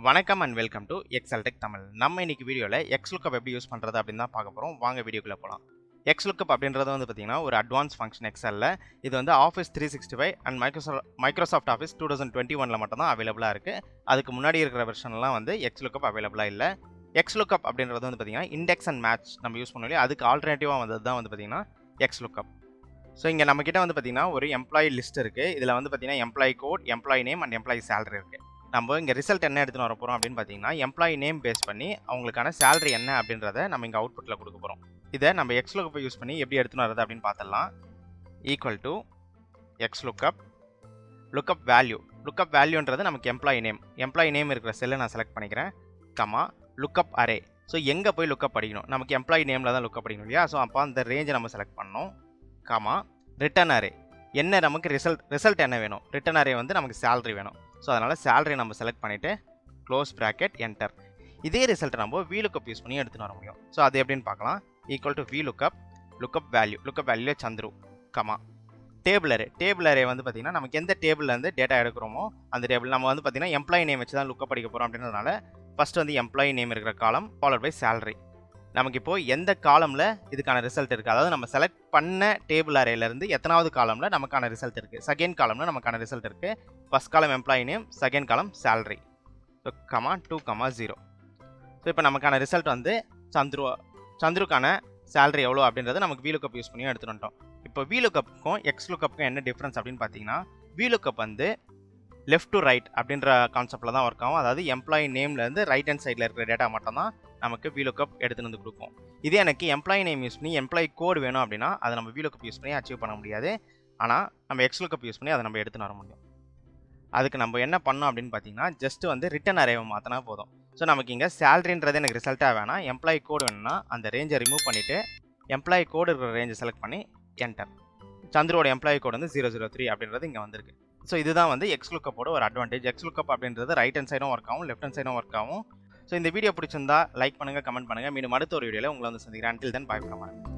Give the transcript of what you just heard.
வணக்கம் and welcome to Excel Tech Tamil. நம்ம இன்னைக்கு வீடியோவில் XLOOKUP எப்படி யூஸ் பண்ணுறது அப்படின்னு தான் பார்க்க போகிறோம். வாங்க வீடியோக்குள்ளே போகலாம். XLOOKUP அப்படின்றது வந்து பார்த்தீங்கன்னா ஒரு அட்வான்ஸ் ஃபங்க்ஷன் எக்ஸலில். இது வந்து ஆஃபீஸ் 365 அண்ட் மைக்ரோசாஃப்ட் ஆஃபீஸ் 2021 மட்டும் தான் அவைலபிளாக இருக்குது. அதுக்கு முன்னாடி இருக்கிற வெர்ஷன்லாம் வந்து XLOOKUP அவைலபிளாக இல்லை. XLOOKUP அப்படின்றது வந்து பார்த்தீங்கன்னா இண்டெக்ஸ் அண்ட் மேட்ச் நம்ம யூஸ் பண்ணோம் இல்லையா, அதுக்கு ஆல்டர்னேட்டிவாக வந்தது தான் வந்து பார்த்தீங்கன்னா XLOOKUP. ஸோ இங்கே நம்மக்கிட்ட வந்து பார்த்தீங்கன்னா ஒரு எம்ப்ளாயி லிஸ்ட் இருக்குது. இதில் வந்து பார்த்தீங்கன்னா employee code, employee name and employee salary இருக்குது. நம்ம இங்கே ரிசல்ட் என்ன எடுத்துன்னு வர போகிறோம் அப்படின்னு பார்த்தீங்கன்னா எம்ப்ளாயி நேம் பேஸ் பண்ணி அவங்களுக்கான சேலரி என்ன அப்படின்றத நம்ம இங்கே அவுட்புட்டில் கொடுக்க போகிறோம். இதை நம்ம XLOOKUP யூஸ் பண்ணி எப்படி எடுத்துன்னு வரது அப்படின்னு பார்த்துடலாம். Equal to XLOOKUP lookup value. Lookup வேல்யூன்றது நமக்கு எம்ப்ளாயி நேம் இருக்கிற செல்லை நான் செலக்ட் பண்ணிக்கிறேன். Comma lookup array. ஸோ எங்கே போய் லுக்கப் படிக்கணும், நமக்கு எம்ப்ளாயி நேமில் தான் லுக்கப் படிக்கணும் இல்லையா. ஸோ அப்போ அந்த ரேஞ்சை நம்ம செலக்ட் பண்ணணும். Comma return array. என்ன நமக்கு ரிசல்ட் என்ன வேணும், ரிட்டர்ன் அரே வந்து நமக்கு சேலரி வேணும். ஸோ அதனால் சேலரி நம்ம செலக்ட் பண்ணிவிட்டு க்ளோஸ் ப்ராக்கெட் என்டர். இதே ரிசல்ட்டை நம்ம VLOOKUP யூஸ் பண்ணி எடுத்துன்னு வர முடியும். ஸோ அது எப்படின்னு பார்க்கலாம். Equal to VLOOKUP lookup value Chandru comma table array வந்து பார்த்திங்கன்னா நமக்கு எந்த டேபிள்லேருந்து டேட்டா எடுக்கிறோமோ அந்த டேபிள் நம்ம வந்து பார்த்திங்கன்னா எம்ப்ளாயி நேம் வச்சு தான் லுக்கப் படிக்க போகிறோம். அப்படின்றதுனால ஃபஸ்ட்டு வந்து எம்ப்ளாயி நேம் இருக்கிற காலம் ஃபாலோட் பை சேலரி. நமக்கு இப்போது எந்த காலமில் இதுக்கான ரிசல்ட் இருக்குது, அதாவது நம்ம செலக்ட் பண்ண டேபிள் அரேலேருந்து எத்தனாவது காலமில் நமக்கான ரிசல்ட் இருக்குது, செகண்ட் காலமில் நமக்கான ரிசல்ட் இருக்குது. ஃபஸ்ட் காலம் employee name, second column salary. So comma 2,0. So இப்போ நமக்கான ரிசல்ட் வந்து சந்துருக்கான சேலரி எவ்வளோ அப்படின்றத நமக்கு VLOOKUP யூஸ் பண்ணி எடுத்துகிட்டு வந்துட்டோம். இப்போ VLOOKUPக்கும் XLOOKUPக்கும் என்ன டிஃப்ரென்ஸ் அப்படின்னு பார்த்தீங்கன்னா VLOOKUP வந்து லெஃப்ட் டு ரைட் அப்படின்ற கான்செப்டில் தான் ஒர்க் ஆகும். அதாவது எம்ப்ளாயி நேம்லேருந்து ரைட் ஹேண்ட் சைடில் இருக்கிற டேட்டா மட்டும் தான் நமக்கு VLOOKUP எடுத்துகிட்டு வந்து கொடுக்கும். இதே எனக்கு எம்ப்ளாயி நேம் யூஸ் பண்ணி எம்ப்ளாயி கோடு வேணும் அப்படின்னா அதை நம்ம VLOOKUP யூஸ் பண்ணி அச்சீவ் பண்ண முடியாது. ஆனால் நம்ம XLOOKUP யூஸ் பண்ணி அதை நம்ம எடுத்துன்னு வர முடியும். அதுக்கு நம்ம என்ன பண்ணோம் அப்படின்னு பார்த்தீங்கன்னா ஜஸ்ட் வந்து ரிட்டர்ன் அரேவை மாற்றினா போதும். ஸோ நமக்கு இங்கே சேலரின்றது எனக்கு ரிசல்ட்டாக வேணாம், எம்ப்ளாயி கோடு வேணும்னா அந்த ரேஞ்சை ரிமூவ் பண்ணிவிட்டு எம்ப்ளாயி கோடு இருக்கிற ரேஞ்சை செலக்ட் பண்ணி என்டர். சந்திரோட எம்ப்ளாயி கோடு வந்து 003 அப்படின்றது இங்கே வந்திருக்கு. ஸோ இதுதான் வந்து XLOOKUPோட ஒரு அட்வான்டேஜ். XLOOKUP அப்படின்றது ரைட் ஹேண்ட் சைடும் ஒர்க் ஆகும், லெஃப்ட் ஹேண்ட் சைடும் ஒர்க் ஆகும். ஸோ இந்த வீடியோ பிடிச்சிருந்தா லைக் பண்ணுங்கள், கமெண்ட் பண்ணுங்கள். மீண்டும் அடுத்த ஒரு வீடியோவில் உங்களை வந்து சந்திக்கிறேன். Until then, bye from